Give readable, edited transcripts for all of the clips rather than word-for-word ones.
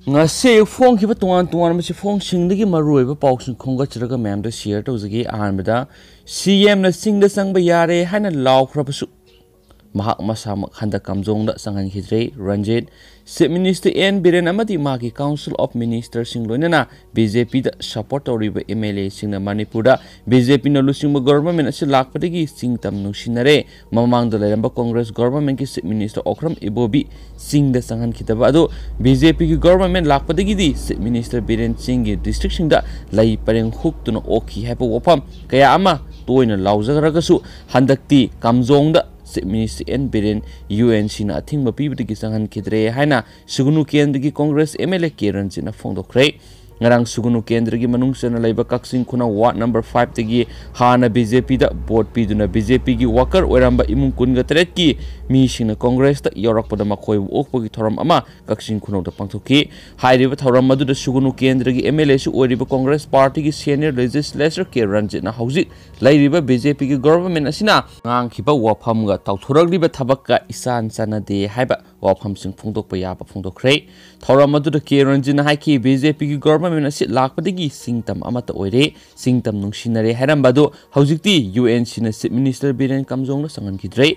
ngase phone ki ba tuan tuan ma si phone sing de gi maroi ba pau sing khong ga chira mem da share to zagi an bada CM na sing da sang ba yare hana law khra su mahak masam khanda kamjong da sangan khidre Ranjit Chief Minister N Biren amadi magi Council of Ministers sing loinana BJP da support toriba MLA sing na Manipur da BJP na lusing government asi lakpadagi sing tam nusinare mamang da leramba Congress government ki Chief Minister Okram Ibobi sing da sangan khitaba ado BJP ki government lakpadagi di Chief Minister Biren Singh ki district sing da lai pareng huk tuna okhi haipa wopam kaya ama toina laujagaraga handakti kamjong da Minister N Biren UNC na ating mapibiti gisangan kidre haina sugunu kendra gi Congress MLA Kiran Jina fongdokre ngarang sugunu kendra gi manung sena laiba kaksing khuna ward number 5 tegi hana BJP da vote piduna BJP gi worker oiramba imung kun ga tret ki mi singna Congress ta yorak pada makhoi okpo gi thoram ama kaksing khuna da pangthoki hairiba thoram madu da sugunu kendra gi MLA su oiriba Congress party gi senior legislator Kiran Jina hauji lairiba BJP gi government asina ngang khiba wafam ga tauthoragriba thabak ka isan sanade haiba wafam sing phongdokpa yaba phongdokre thoram madu da Kiran Jina haiki BJP gi government asi lakpadagi singtam amata oire singtam nungsinare harambado haujikti UNC na Chief Minister Biren kamjong na sangan kidre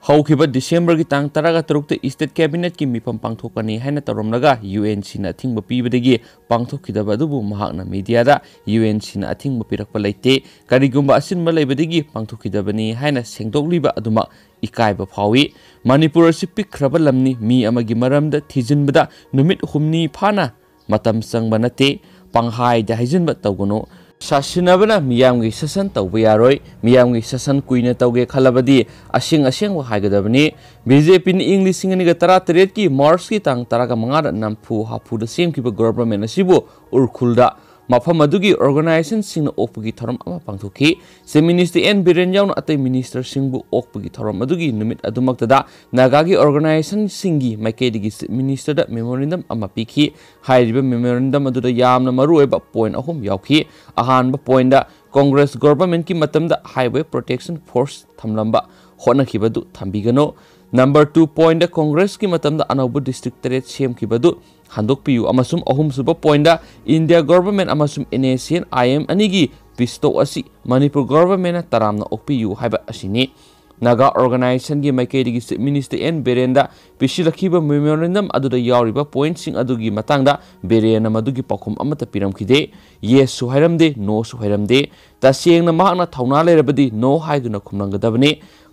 haukiba December gi tang taraga tarukte state cabinet ki mipam pangthokani haina taromnaga UNC na thingba pibadagi pangthokidaba dubu mahakna media da UNC na athingba pirakpa leite karigumba asinba leibadagi pangthokidabani haina sengdogliba aduma ikaiba phawi Manipur si pikraba lamni mi amagi maramda thijinbada numit humni phana matam sangba nate panghai da haijin ba tawgono sasinabana miyamgi sasan tawba yaroi miyamgi sasan kuina tawge khalabadi asing wa haigadabani BJP ni English singani ga tara tret ki March ki tang taraga mangara nampu hapu da sem ki ba government asibu urkhulda mafam adugi organization sing okpugi thoram ama pangthoki se minister N Biren yauna atai minister singbu okpugi thoram adugi numit adumakta da nagagi organization singi maikedigi minister da memorandum ama pikhi hairiba memorandum aduda yamna marueba point ahum yauki ahanba point da Congress government ki matamda highway protection force thamlamba hona khibadu thambigano number 2 point da Congress ki matamda anaubu district teret sem khibadu handok piu amasum ahum suba point da India government amasum NACN IM anigi pisto asi Manipur government na taramna okpiu haiba asini naga organization gi maikedi gi Minister N Berenda pisirakhiba memorandum aduda yauriba point sing adugi matangda Berena madugi pakhum amata piramkhide yes su hairamde no su hairamde tasengna mahna thauna lerabadi no haiduna khumnangadabani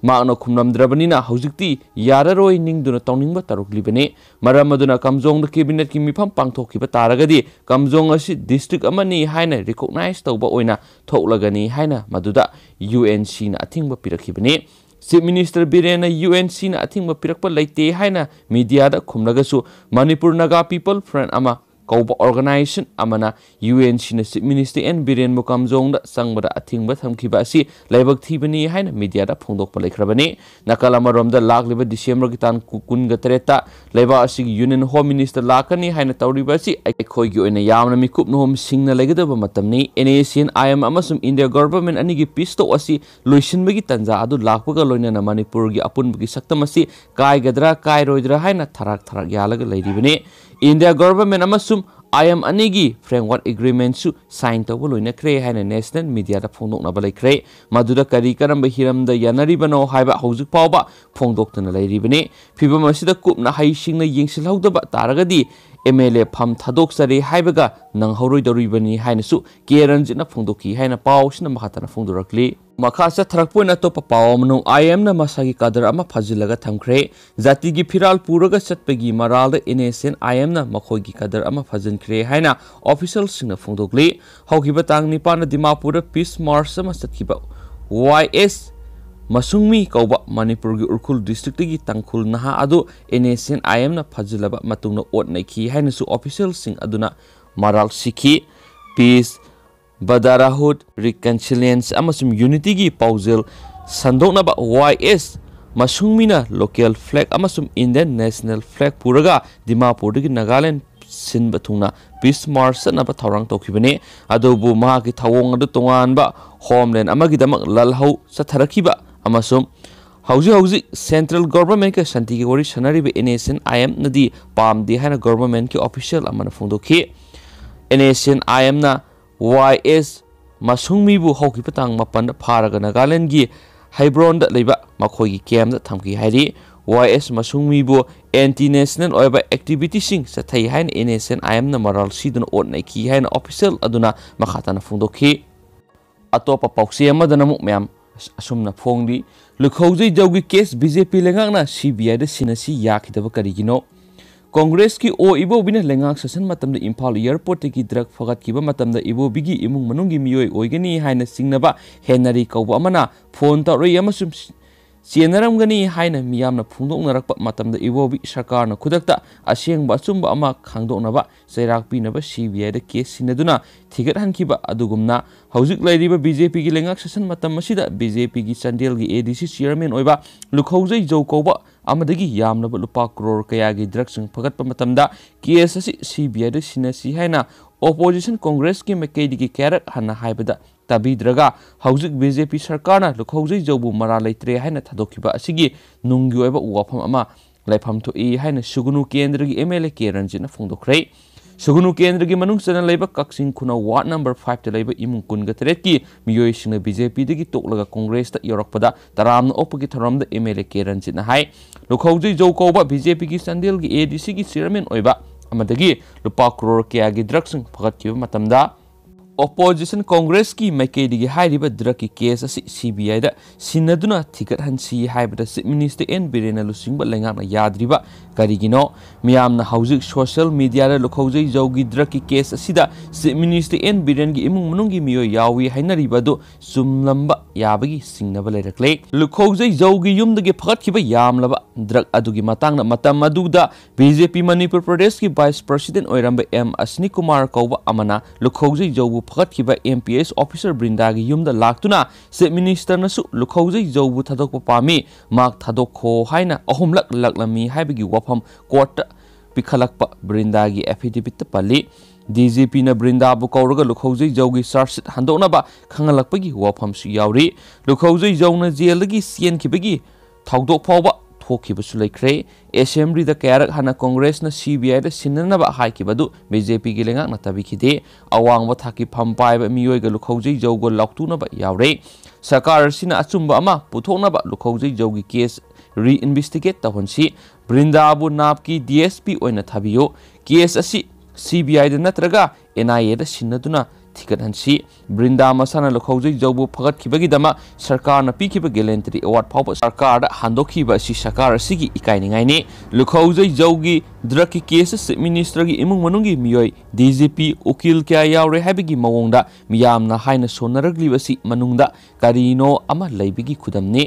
maana khumnamdrabani na haujikti yararoi ningduna tawningba taruklibane maramaduna kamjong da cabinet ki mifam pangthokhiba taragadi kamjong asi district amani haina recognize tawba oina thoklagani haina maduda UNC na athingba pirakhibane Chief Minister Biren UNC na athingba pirakpa leite haina media da khumlagasu Manipur Naga People Friend ama kauba organization amana UNC na Chief Minister N Biren mukamjong da sangbada athingba thamkhiba asi laibak thibani haina media da phongdokpa lekhrabani nakalama romda lagliba December gi tan kun ga tereta laiba asi Union Home Minister lakani haina tawriba asi akhoi gi oina yamna mikup no hom singna legedaba matamni NACN IM amasum India government ani gi pisto asi loisinbagi tanja adu lakpaga loina na Manipur gi apunbagi saktamasi kai gadra kai roidra haina tharak yalaga leiribani India government amasum IM anigi framework agreement su sign to loina kre haina national media da phongdok na balai kre maduda kari karamba hiramda yanaribano haiba haujuk pawba phongdoktana leiribani phibam asida kupna haisingna yengsilhaudaba taragadi MLA pham thadok sare haibaga nang horoi doribani haina su Kiran Jina phongdoki haina pawsina makhatana phongdorakli makhasa tharakpoina topa pawamnu IM na masagi kadar ama phajilaga thamkhre jati gi phiral puraga chatpegi maralda NACN IM na makhogi kadar ama phajin khre haina official singna phongdokli haukiba tang nipana Dimapur peace march ama chatkiba YS Masungmi kauba Manipur gi Urkhul district gi tangkhul naha adu NACN IM na phajilaba matungna ot naikhi haina su official sing aduna maral sikhi peace Badarahut reconciliation amasum unity gi paujel sandoknaba YS Masungmina local flag amasum Indian national flag puraga Dimapur gi Nagaland sin batungna peace march na ba thorang tokhibane adobu ma ki thawong adu tongan ba homeland amagi damak lalhau satharakhiba amasum हौजिक central government के संति की वरी सनारिब NSNIM नदी पामदे हाना government के ऑफिशियल अमन फोंदोखी NSNIM ना YS मसुंगमीबु हौकी पतांग मपन फारग नागालैंड की हाइब्रोन लेबा मखोई कैम थमकी हाइरी YS मसुंगमीबु एंटी नेशनल ओइबा एक्टिविटी सिंग सथै हाइन NSNIM ना मरल सीदन ओट नाइकी हाइन ऑफिशियल अदुना मखाताना फोंदोखी अतोपा पौक्सी अमदना मुक म्याम असुमना फोंगदी लुखौजै जौगी केस BJP लेंगांगना CBI दा सिनसी याखिदब करिगिनो कांग्रेस की ओ इबोबिना लेंगांग ससन मतमदा इम्फाल एयरपोर्ट की ड्रग फगतकिबा मतमदा इबोबिगी इमुंग मनुंगी मियोय ओइगनी हाइना सिंगनबा हेनरी कौबा अमना फोन तौरई अमसुम चेनरमगनी हाइना मियामना फुंदोंनरकपा मतमदा इबोबी सरकारना खुदक्ता असेंगबा अचुंबा अमा खांगदोंनबा चैराक पिनबा CBI दा केस सिनदुना थिगत हनकिबा अदुगुमना हौजिक लैरिबा BJP की लेंगाक ससन मतम मसिदा BJP की चंदेल की ADC चेयरमैन ओइबा लुखौजै जौ कौबा अमदगी यामनबा लुपा करोड़ कयागी ड्रग्स फगतपा मतमदा केस असि CBI दा सिनसी हाइना ओपोजिशन कांग्रेस की मैकेदी की कैरक हन्ना हाइबदा ताबीद्रगा हौजिक BJP सरकारना लुखौजै जौबु मरा लैत्रे हाइना थादोखिबा असिगी नुंगी ओइबा वाफम अमा लाइफम थोई हाइना सुगुनु केंद्र की MLA के रंजिना फोंदोखरै सुगुनु केंद्र की मनुंग चना लैबा कक्सिंग खुना वार्ड नंबर 5 ता लैबा इमुंग कुनगा तरेत की मियोय सिंग BJP दगी तोकलगा कांग्रेस ता योरकपदा तरामना ओपकी थरमदा MLA के रंजिना हाइ लुखौजै जौ कौबा BJP की संदेल की ADC की चेयरमैन ओइबा अमदगी लुपा करोड़ कयागी ड्रग्स फगतकिबा मतमदा ओपोजिशन कांग्रेस की मैकेदी हाइरिबा ड्रग की केस असि CBI दा सिनदुना थिगत हनसी हाइबदा चीफ मिनिस्टर N Biren लुसिंगबा लेंगाना याद्रिबा करिगिनो मियामना हौजिक सोशल मीडिया दा लुखौजै जौगी ड्रग की केस असिदा चीफ मिनिस्टर N Biren की इमुंग मनुंगी मियो यावी हाइनरिबदो सुमलंबा याबगी सिंगनबा लेरकले लुखौजै जौगी युमदगी फगतखिबा यामलबा ड्रग अदुगी मतांगना मतम अदुदा BJP मणिपुर प्रदेश की वाइस प्रेसिडेंट ओइरंबा M Asni Kumar कौबा अमना लुखौजै जौबु फगतखिबा MPS ऑफिसर ब्रिंदा की युमदा लाक्तुना चीफ मिनिस्टर नसु लुखौजै जौबु थादोकपा पामी माक थादोखो हाइना अहुमलक लकलमी हाइबगी वफम कोर्ट पिखलकपा ब्रिंदा की एफिडेविट पल्ली DGP ना ब्रिंदा बु कौरगा लुखौजै जौगी चार्जशीट हंदोनबा खंगलकपगी वफमसु यावरी लुखौजै जौना जेलदगी सियनखिबगी थाउदोक फावबा थोखिबसु लैख्रे असेंबली दा कैरक हना कांग्रेस ना CBI दा सिननबा हाइकिबदु BJP की लेंगाक ना तबिखिदे अवांगबा थाकी फम पाइबा मियोयगा लुखौजै जौगो लाउतुनबा यावरे सरकार सिना अचुंबा अमा पुथोनबा लुखौजै जौगी केस री इन्वेस्टिगेट तहनसी ब्रिंदाबु नाप की DSP ओइना थाबियो केस असि CBI दा नत्रगा NIA दा सिनदुना थिगतहनसी ब्रिंदा मसाना लुखौजै जौबु फगतखिबगिदमा सरकारना पिखिबा गैलेंटरी अवार्ड फावबा सरकार हांदोखिबा असि सरकार असिगी इकाइनिंगाइने लुखौजै जौगी ड्रग की केस चीफ मिनिस्टर की इमुंग मनुंगी मियोय DGP उकिल क्या यावरे हाइबगी मवोंगदा मियामना हाइना सोनरगलिबसि मनुंगदा करिनो अमा लैबिगी खुदमने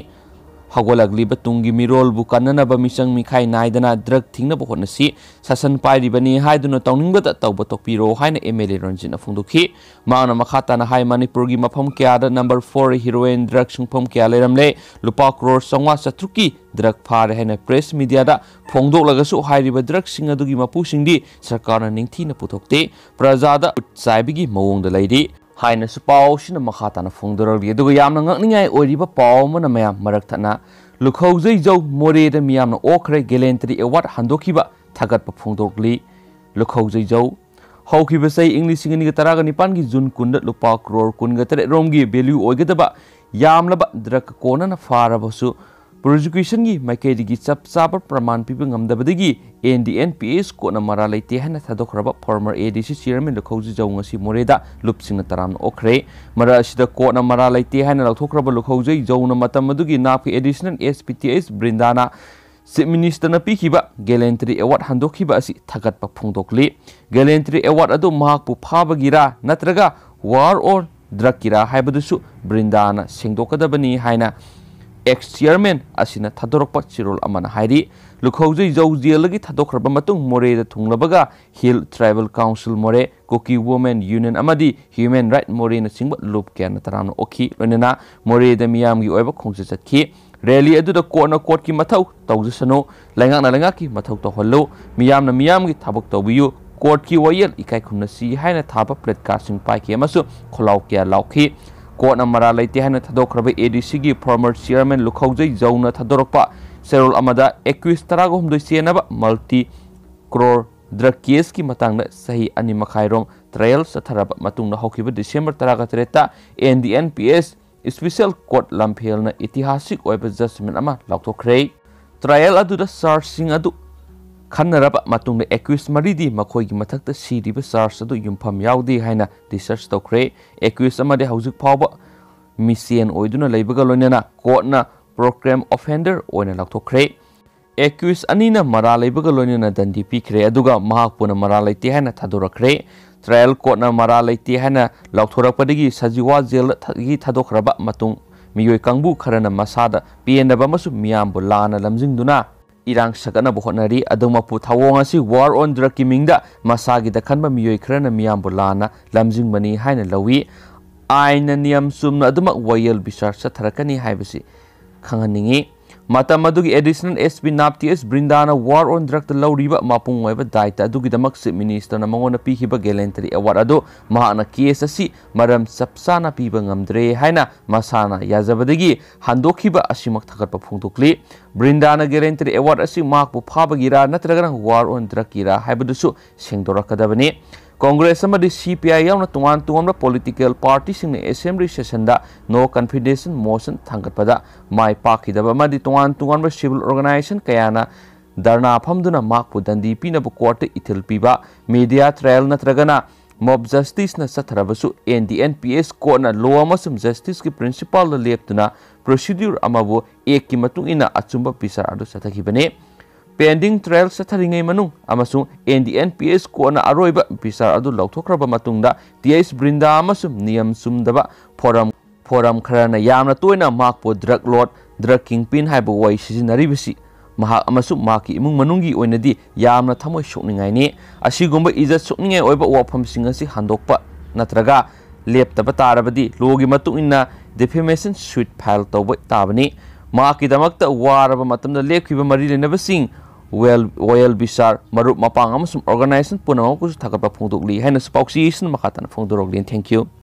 हगोलगलिबा तुंगी मिरोलबु कन्ननबा मिचंग मिखाई नाइदना ड्रग थिंगनबा होनसी सासन पाइरिबनी हाइदुना तौनिंगबदा तौबा तोकपिरो हाइना MLA रंजिना फुंदुखी माना मखाताना हाइ मणिपुर की मफम क्यादा नंबर 4 हीरोइन ड्रग सुंगफम क्या लेरमले लुपा करोड़ संवा सत्रुकी ड्रग फारे हाइना प्रेस मीडिया दा फोंगदोकलगसु हाइरिबा ड्रग सिंग अदुगी मपुसिंगदी सरकारना निंगथीना पुथोकते प्रजादा उत्साइबिगी मवोंगदा लैरि हाइना सुपाव सिना मखाताना फोंदरगली अदुगा यामना ngakningai ओइरिबा पाव मना मयाम मरकथना लुखौजै जौ मोरेदा मियामना ओखरे गैलेंटरी अवार्ड हंदोखिबा थागतपा फोंदोकली लुखौजै जौ हौखिबा सै इंग्लिश सिंगनी तरागा निपान की जून कुंड लुपा करोड़ कुनगा तरे रोमगी वैल्यू ओइगदबा यामलबा ड्रग कोनना फारबसु प्रोसिक्यूशन की मैकेदी की चप चाप प्रमाण पीबा ngamdabadagi NDNPS कोना मरा लैते हाना थादोखरबा फॉर्मर ADC चेयरमैन लुखौजै जौ ngasi मोरेदा लुपसिंग तराम ओखरे मरा असिदा कोना मरा लैते हाना लौथोखरबा लुखौजै जौना मतम अदुगी नापी एडिशनल SPTS ब्रिंदाना चीफ मिनिस्टर ना पीखिबा गैलेंटरी अवार्ड हंदोखिबा असि थागतपा फोंदोकली गैलेंटरी अवार्ड अदु महाकपु फाबगिरा नत्रगा वार और ड्रग किरा हाइबदुसु ब्रिंदाना सेंदोकदबनी हाइना एक्स चेयरमैन असिना थादोरकपा चिरोल अमना हाइरी लुखौजै जौ जेलगी थादोखरबा मतुंग मोरेदा थुंगलबगा hill tribal council Moreh Kuki women union अमदी ह्यूमन राइट मोरे न सिंगबा लुप क्याना तरानो ओखी लोनेना मोरेदा मियामगी ओइबा खोंसे चतखी रैली अदुदा कोना कोर्ट की मथौ तौजसनो लैंगाना की मथौ तौहल्लो मियामना मियामगी थाबक तौबियु कोर्ट की वयल इकाई खुनसी हाइना थाबा प्लेट कासिंग पाइकी अमसु खोलाव क्या लाउखी कोर्टना मरा लेते हाइना थादोखरबा ADC गी फॉर्मर चेयरमैन लुखौजै जौना थादोरकपा सेरोल अमदा एक्विस तरागोहमदोई चेनबा मल्टी क्रोर ड्रग केस की मतंग सही अनि मखाइरोम ट्रायल सथरबा मतुंग हौखिबा डिसेंबर 13 NDNPS स्पेशल कोर्ट लम्फेलना ऐतिहासिक ओइबा जजमेंट अमा लाउथोखरे ट्रायल अदुदा चार्जसिंग अदु खन्नरबा मतुंग एक्विस मरिदी मखोइगी मथक्ता सीरिबा चार्ज अदु युमफम याउदी हाइना रिसर्च तौखरे एक्विस अमदे हौजिक फावबा मिसेन ओइदुना लेबगा लोइनना कोर्टना प्रोग्राम ऑफेंडर ओइना लाउथोखरे एक्विस अनीना मरा लेबगा लोइनना दंडी पीखरे अदुगा महापुना मरा लेते हाइना थादोरखरे ट्रायल कोर्टना मरा लेते हाइना लाउथोरकपदगी सजिवा जेल थगी थादोखरबा मतुंग मियोय कांगबु खरना मसादा पेनबा मसु मियामबु लाना लमजिंगदुना इरांग सकनबु होनरी अदुमपु थावोंग असि वार ऑन ड्रग की मिंगदा मसागी द खनबा मियोय खरना मियामबु लाना लमजिंगबनी हाइना लवी आइन नियम सुमना अदुमक वयल बिचार सथरकनी हाइबसी खंगनिंगी मतम अदुगी एडिशनल SP नाप्टीएस ब्रिंदाना वार ऑन ड्रग द लौरिबा मापुंग ओइबा दायित्व अदुगी दमक चीफ मिनिस्टर ना मंगोना पीखिबा गैलेंटरी अवार्ड अदु महाना केस असि मरम चपसाना पीबा ngamdre हाइना मसाना याजबदगी हंदोखिबा असिमक थगतपा फोंदोक्ली ब्रिंदाना गैलेंटरी अवार्ड असि माकपु फाबगिरा नत्रगना वार ऑन ड्रग किरा हाइबदुसु सेंगदोरकदबनी कांग्रेस अमदी CPI यावना तुंगान तुंगान पॉलिटिकल पार्टी सिंह असेंबली सेशन दा नो कॉन्फिडेंस मोशन थांगतपदा माय पाखिदबा अमदी तुंगान तुंगान सिविल ऑर्गेनाइजेशन कयाना धरना फमदुना माकपु दंडी पीनब कोर्ट इथिल पीबा मीडिया ट्रायल नत्रगना मॉब जस्टिस न सथरबसु NDNPS कोर्टना लॉ अमसुम जस्टिस की प्रिंसिपल लेप्तुना प्रोसीड्यूर अमबु एक की मतुंग इना अचुंबा पिसार अदु सथखिबने पेंडिंग ट्रायल सथरिंगै मनुंग अमसुंग NDNPS कोर्टना अरोइबा पिसार अदु लौथोखरबा मतुंगदा TS ब्रिंदा अमसुम नियम सुमदबा फोरम खरना यामना तोइना माकपो ड्रग लॉर्ड ड्रग किंगपिन हाइबो वै सिजिनरिबसी महाक अमसुम माकी इमुंग मनुंगी ओइनदी यामना थमोय सोकनिंगाइनी असिगुंबा इज्जत सोकनिंगै ओइबा वाफमसिंग असि हंदोकपा नत्रगा लेप्तबा तारबदी लोगी मतुंगिना डिफेमेशन सूट फाइल तौबा ताबनी माकी दमकता वारबा मतमदा लेखिबा मरि लेनबसिंग वेल बिचार मरुप मपांग अमसुम ऑर्गेनाइजेशन पुनमकुसु थगतपा फोंदोकली हाइना स्पोक्सीसन मखातन फोंदोरगली थैंक यू।